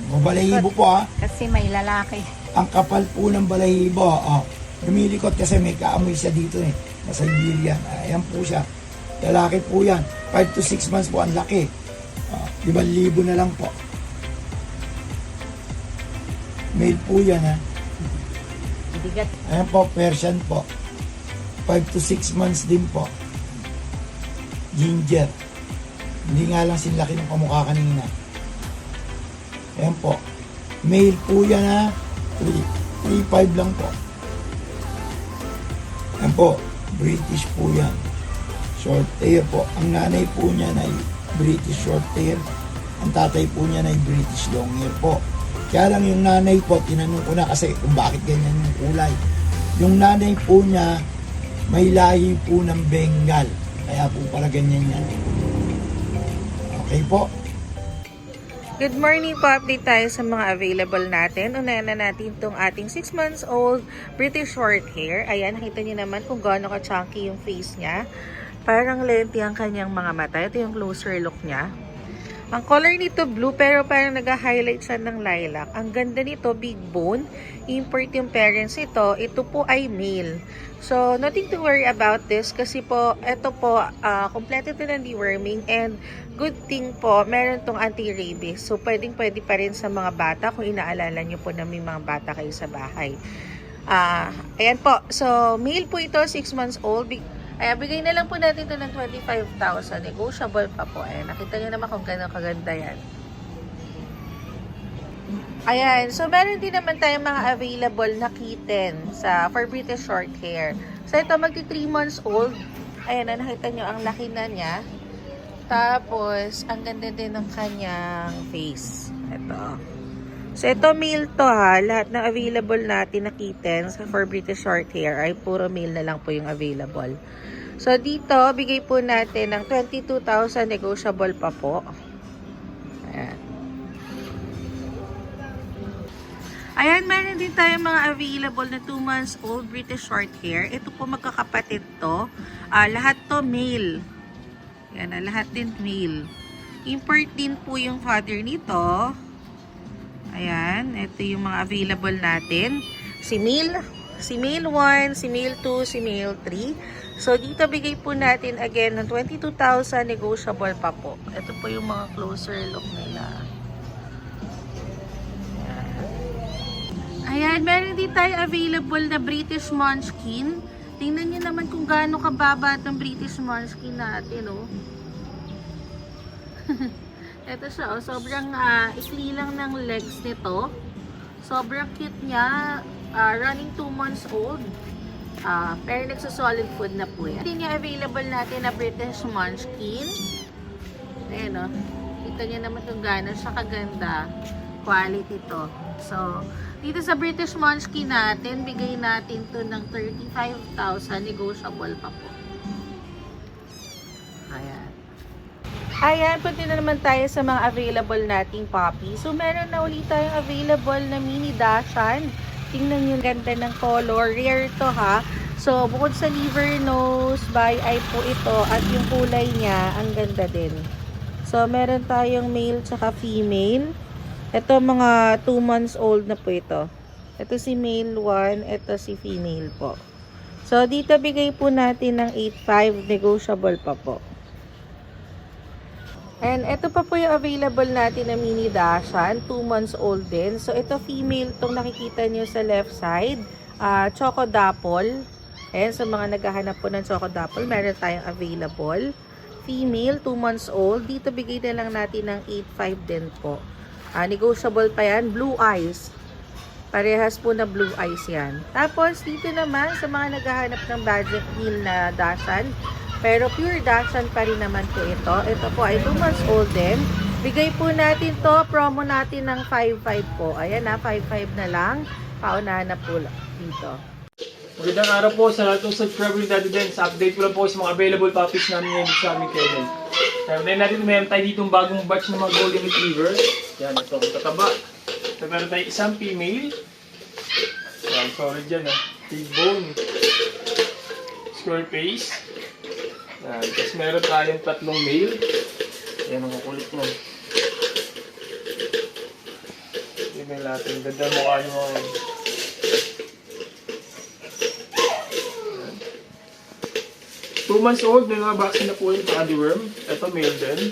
Balahibo po, ha? Kasi may lalaki. Ang kapal po ng balahibo. Oh, lumilikot kasi may kaamoy siya dito eh. Sa Siberian. Ayan po siya. Lalaki po yan. 5 to 6 months po. Ang laki. 5,000 na lang po. Male po yan, ha? Bigat. Ayan po, Persian po. 5 to 6 months din po. Ginger. Hindi nga lang sinlaki ng kamukha kanina. Ayan po. Male po yan, ha? 3.5 lang po. Ayan po. British po yan. Short hair po. Ang nanay po niya ay British short hair. Ang tatay po niya ay British long hair po. Kaya lang yung nanay po, tinanong ko na kasi kung bakit ganyan yung kulay. Yung nanay po niya, may lahi po ng Bengal. Kaya po pala ganyan yan. Okay po. Good morning po. Update tayo sa mga available natin. Unahin na natin itong ating 6 months old British short hair. Ayan, nakita niyo naman kung gaano ka-chunky yung face niya. Parang lengthy ang kanyang mga mata. Ito yung closer look niya. Ang color nito blue pero parang nag-highlight siya ng lilac. Ang ganda nito, big bone. Import yung parents ito. Ito po ay male. So, nothing to worry about this kasi po, ito po, kompleto ito ng deworming and good thing po, meron tong anti-rabies. So, pwedeng-pwede pa rin sa mga bata kung inaalala nyo po na may mga bata kayo sa bahay. Ayan po. So, male po ito, 6 months old. Ayan, bigay na lang po natin ito ng 25,000. Negotiable pa po. Ayan, nakita nyo naman kung gano'ng kaganda yan. Ayan, so meron din naman tayong mga available na kitten for British short hair. So ito magti 3 months old. Ayan, nakita nyo ang laki na niya. Tapos, ang ganda din ng kanyang face. Ito. So ito male to ha. Lahat ng available natin na kittens for British short hair ay puro male na lang po yung available. So dito, bigay po natin ng 22,000, negotiable pa po. Ayan. Ayan, meron din tayong mga available na 2 months old British short hair. Ito po magkakapatid to. Lahat to male. Ayan, lahat din male. Import din po yung father nito. Ayan, ito yung mga available natin. Si male 1, si male 2, si male 3. So, dito bigay po natin again ng 22,000, negotiable pa po. Ito po yung mga closer look nila. Ayan, meron din tayo available na British Munchkin. Tingnan nyo naman kung gaano kababa itong British Munchkin natin, oh. Ito siya, oh. Sobrang ikli lang ng legs nito. Sobrang cute niya. Running 2 months old. Pero nagsa-solid food na po yan. Hindi niya available natin na British Munchkin. Ayan, oh. Kita niyo naman kung gaano siya kaganda. Quality to. So, dito sa British Munchkin natin, bigay natin to ng 35,000. Negotiable pa po. Ayan. Ayan, punti na naman tayo sa mga available nating puppy. So, meron na ulit tayong available na mini Dachshund. Tingnan yung ganda ng color. Rare to ha. So, bukod sa liver nose, by eye po ito. At yung kulay niya, ang ganda din. So, meron tayong male tsaka female. Ito mga 2 months old na po ito. Ito si male 1, ito si female po. So, dito bigay po natin ng 8,500. Negotiable pa po. And ito pa po yung available natin na mini Dachshund, 2 months old din. So ito female itong nakikita nyo sa left side, Choco Dapple. Ayan, sa mga naghahanap po ng Choco Dapple, meron tayong available. Female, 2 months old. Dito bigay na lang natin ng 8,500 din po. Negotiable pa yan, blue eyes. Parehas po na blue eyes yan. Tapos dito naman sa mga naghahanap ng budget meal na Dachshund, pero pure Dachshund pa rin naman po ito. Ito po ay 2 months old din. Bigay po natin to, promo natin ng 5.5 po. Ayan na, 5.5 na lang. Paunahan na po dito. Magandang araw po sa lahat ng subscriber ni Daddy Dance. Update ko lang po sa mga available puppies namin ngayon sa aming kennel. Meron natin, meron tayo dito bagong batch ng mga Golden Retriever. Yan, ito ang tataba. So, meron tayo isang female. Yan, solid dyan ha. Big bone. Square face. Yan, tapos meron tayong tatlong male. Yan ang kukulit mo. Tignan natin, ganda mukha nyo ngayon. 2 months old, may mga vaccine na po yung anti-worm. Ito, male din.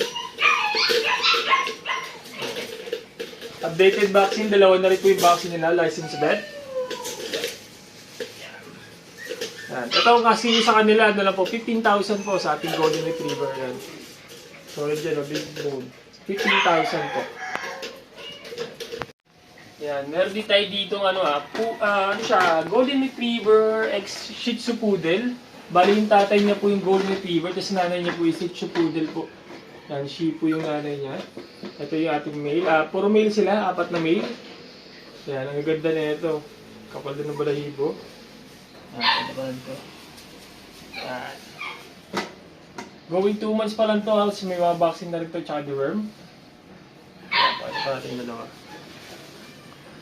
Updated vaccine, dalawa na rin po yung vaccine nila, licensed vet. Yan. Ito ang kasi sa kanila, ano lang po, 15,000 po sa ating Golden Retriever. Yan. Solid dyan, big bone. 15,000 po. Yan, meron din tayo dito ano siya, Golden Retriever x Shih Tzu Poodle. Bali yung tatay niya po yung Golden Retriever, tapos nanay niya po yung Shih Tzu Poodle po. Yan, Shih po yung nanay niya. Ito yung ating male. Puro male sila, 4 na male. Yan, ang ganda na ito. Kapal din ng balahibo. Yan, ito. Yan. Going 2 months pa lang to, kasi may mga vaccine na rin to, tsaka deworm. Yan, paano pa natin dalawa.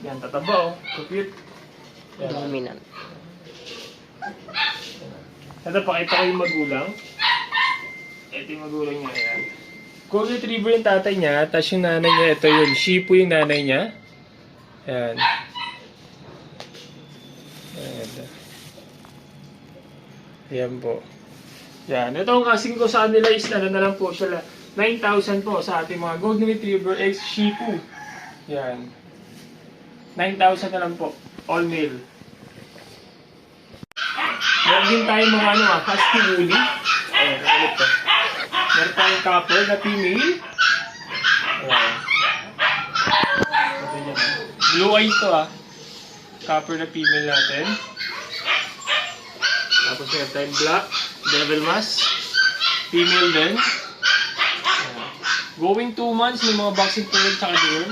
Yan, tataba oh. Cute. Yan. Dominant. Ito, pakita ko yung magulang. Ito yung magulang niya, yan. Golden Retriever yung tatay niya, tapos yung nanay niya, ito yun. Shih po yung nanay niya. Yan. Ayan. Ayan po. Yan. Ito ang kasing ko sa kanila is na lang po siya. 9,000 po sa ating mga Golden Retriever x Shih po. Yan. 9,000 na lang po. All male. Meron din tayo mga husky woolly. Ayan, ulit to. Meron tayong copper na female. Ayan. Ito yan. Blue eyes to Copper na female natin. Tapos meron tayong black. Devil mask. Female din. Ayan. Going 2 months, may mga vaccine po rin tsaka doon.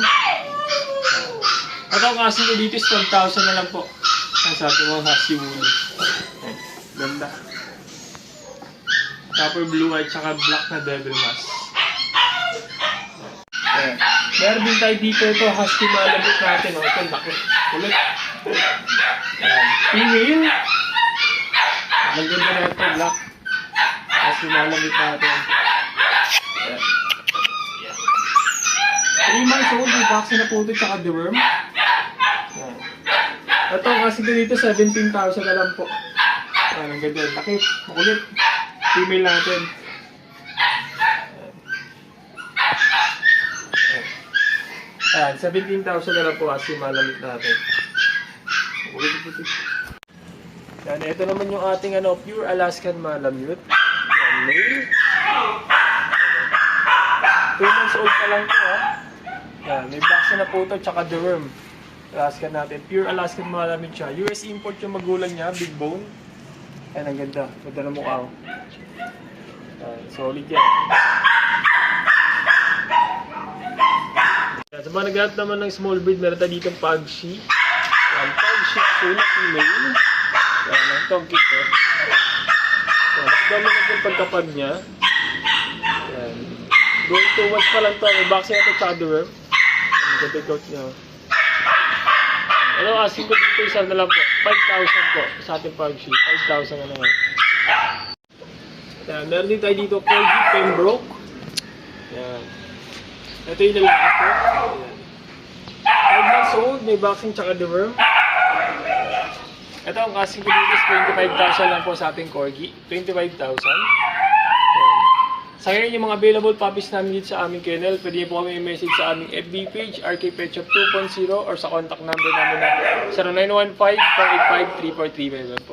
Ito ang kasing ko dito is 12,000 na lang po. Ang sa ating mga husky woolly. Ganda. Copper blue at saka black na devil mask. Ayan. Meron din tayo dito ito, husky malabot natin. Ito, laki. Ulit. Ayan. Female. Ang ganda na ito, black. Husky malabot natin. Ayan. 3 months old, may vaccine na po ito tsaka deworm. Ayan. Ito, kasi dito 17,000 na lang po. Ayan, ang ganda. Laki, makulit. Female natin. Ayan, 17,000 na lang po kasi malamit natin. Makulit po ito. Ayan, ito naman yung ating pure Alaskan Malamute. Ayan, male. 2 months old pa lang ito Ayan, may vaccine na po ito, tsaka deworm. Alaskan natin. Pure Alaskan Malamute siya. US import yung magulang niya, big bone. Ayan, ang ganda. Ganda na mukha ko. Solid yan. Sa mga naghanap naman ng small breed, meron tayo dito Pug Shih. Ayan, Pug Shih Tzu na female. Ayan, ang tong cute Ayan, mas dominant yung pagkapag niya. Ayan. Going 2 months pa lang to. May vaccine na ito tsaka deworm. Ang ganda yung coat niya. Ano, asking ko dito isa na lang po. 5,000 po sa ating Pug Shih. 5,000 na naman. Yan, meron din tayo dito Corgi Pembroke. Yan. Ito yung lalaki po. 5 months old, may vaccine tsaka deworm. Ito ang asking ko dito is 25,000 lang po sa ating Corgi. 25,000. Sa ngayon, yung mga available puppies namin dito sa aming kennel, pwede niyo po kami i-message sa aming FB page, RK Pet Shop 2.0, or sa contact number namin na 0915-485-3435 po.